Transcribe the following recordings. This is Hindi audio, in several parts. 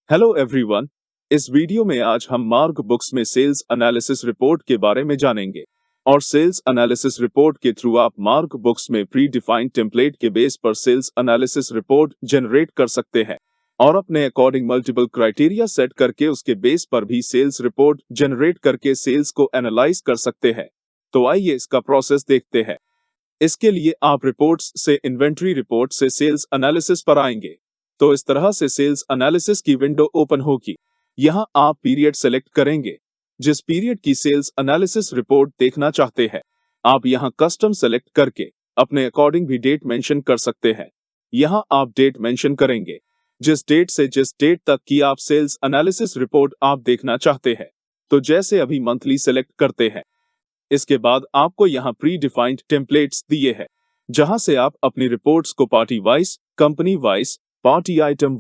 Hello everyone. इस वीडियो में आज हम मार्क बुक्स में सेल्स एनालिसिस रिपोर्ट के बारे में जानेंगे और सेल्स एनालिसिस रिपोर्ट के थ्रू आप मार्क बुक्स में प्री डिफाइंड टेम्पलेट के बेस पर सेल्स एनालिसिस रिपोर्ट जनरेट कर सकते हैं और अपने अकॉर्डिंग मल्टीपल क्राइटेरिया सेट करके उसके बेस पर भी सेल्स रिपोर्ट जनरेट करके सेल्स को एनालाइज कर सकते हैं। तो आइए इसका प्रोसेस देखते हैं। इसके लिए आप रिपोर्ट्स से इन्वेंट्री रिपोर्ट से सेल्स एनालिसिस पर आएंगे। तो इस तरह से सेल्स एनालिसिस की विंडो ओपन होगी। यहाँ आप पीरियड सेलेक्ट करेंगे जिस पीरियड की सेल्स एनालिसिस रिपोर्ट देखना चाहते हैं। आप यहाँ कस्टम सेलेक्ट करके अपने अकॉर्डिंग भी डेट मेंशन कर सकते हैं। यहाँ आप डेट मेंशन करेंगे जिस डेट से जिस डेट तक की आप सेल्स एनालिसिस रिपोर्ट आप देखना चाहते हैं। तो जैसे अभी मंथली सेलेक्ट करते हैं। इसके बाद आपको यहाँ प्री डिफाइंड टेम्पलेट्स दिए हैं जहां से आप अपनी रिपोर्ट्स को party wise, company wise, party item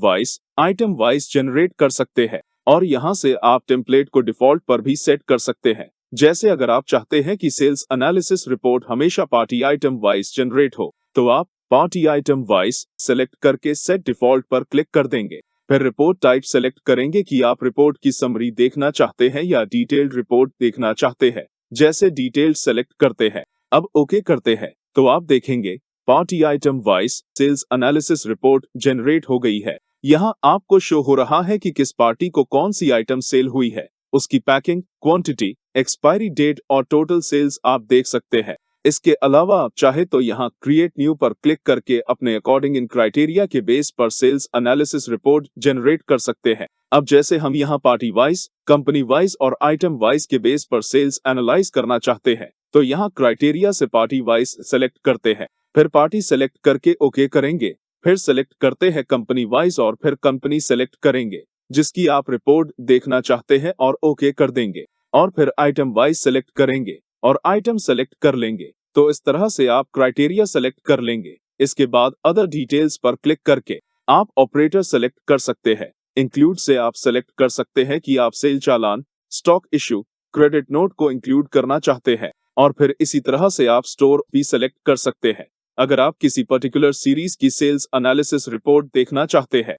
wise generate कर सकते हैं और यहां से आप टेम्पलेट को डिफॉल्ट पर भी सेट कर सकते हैं। जैसे अगर आप चाहते हैं कि सेल्स एनालिसिस रिपोर्ट हमेशा पार्टी आइटम वाइज जनरेट हो तो आप पार्टी आइटम वाइज सेलेक्ट करके सेट डिफॉल्ट पर क्लिक कर देंगे। फिर रिपोर्ट टाइप सेलेक्ट करेंगे कि आप रिपोर्ट की समरी देखना चाहते हैं या डिटेल्ड रिपोर्ट देखना चाहते हैं। जैसे डिटेल्ड सेलेक्ट करते हैं, अब ओके करते हैं तो आप देखेंगे party item wise sales analysis report generate हो गई है। यहाँ आपको शो हो रहा है कि किस पार्टी को कौन सी आइटम सेल हुई है, उसकी पैकिंग, क्वांटिटी, एक्सपायरी डेट और टोटल सेल्स आप देख सकते हैं। इसके अलावा आप चाहे तो यहाँ क्रिएट न्यू पर क्लिक करके अपने अकॉर्डिंग इन क्राइटेरिया के बेस पर सेल्स एनालिसिस रिपोर्ट जनरेट कर सकते हैं। अब जैसे हम यहाँ पार्टी वाइज, कंपनी वाइज और आइटम वाइज के बेस पर सेल्स एनालाइज करना चाहते हैं तो यहाँ क्राइटेरिया से पार्टी वाइज सेलेक्ट करते हैं, फिर पार्टी सेलेक्ट करके ओके करेंगे, फिर सेलेक्ट करते हैं कंपनी वाइज और फिर कंपनी सेलेक्ट करेंगे जिसकी आप रिपोर्ट देखना चाहते हैं और ओके कर देंगे और फिर आइटम वाइज सेलेक्ट करेंगे और आइटम सेलेक्ट कर लेंगे। तो इस तरह से आप क्राइटेरिया सेलेक्ट कर लेंगे। इसके बाद अदर डिटेल्स पर क्लिक करके आप ऑपरेटर सेलेक्ट कर सकते हैं। इंक्लूड से आप सेलेक्ट कर सकते हैं कि आप सेल चालान, स्टॉक इश्यू, क्रेडिट नोट को इंक्लूड करना चाहते हैं और फिर इसी तरह से आप स्टोर भी सेलेक्ट कर सकते हैं। अगर आप किसी पर्टिकुलर सीरीज की सेल्स एनालिसिस रिपोर्ट देखना चाहते हैं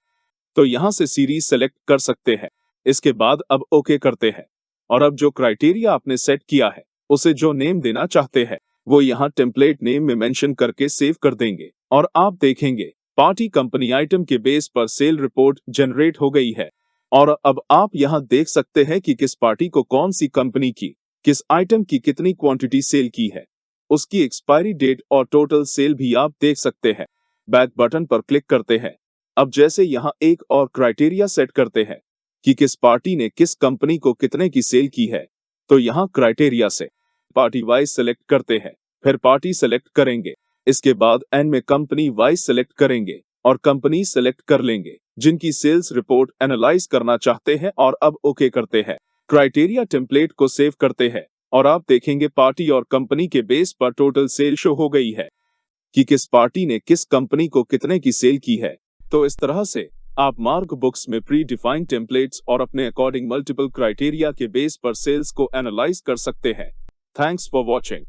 तो यहां से सीरीज सेलेक्ट कर सकते हैं। इसके बाद अब ओके करते हैं और अब जो क्राइटेरिया आपने सेट किया है उसे जो नेम देना चाहते हैं वो यहाँ टेम्पलेट नेम में मेंशन करके सेव कर देंगे और आप देखेंगे पार्टी कंपनी आइटम के बेस पर सेल रिपोर्ट जनरेट हो गई है। और अब आप यहाँ देख सकते हैं कि किस पार्टी को कौन सी कंपनी की किस आइटम की कितनी क्वांटिटी सेल की है, उसकी एक्सपायरी डेट और टोटल सेल भी आप देख सकते हैं। बैक बटन पर क्लिक करते हैं। अब जैसे यहाँ एक और क्राइटेरिया सेट करते हैं कि किस पार्टी ने किस कंपनी को कितने की सेल की है तो यहाँ क्राइटेरिया से पार्टी वाइज सेलेक्ट करते हैं, फिर पार्टी सेलेक्ट करेंगे। इसके बाद एंड में कंपनी वाइज सेलेक्ट करेंगे और कंपनी सेलेक्ट कर लेंगे जिनकी सेल्स रिपोर्ट एनालाइज करना चाहते हैं और अब ओके करते हैं। क्राइटेरिया टेम्पलेट को सेव करते हैं और आप देखेंगे पार्टी और कंपनी के बेस पर टोटल सेल शो हो गई है कि किस पार्टी ने किस कंपनी को कितने की सेल की है। तो इस तरह से आप मार्क बुक्स में प्री डिफाइंड टेम्पलेट्स और अपने अकॉर्डिंग मल्टीपल क्राइटेरिया के बेस पर सेल्स को एनालाइज कर सकते हैं। Thanks for watching.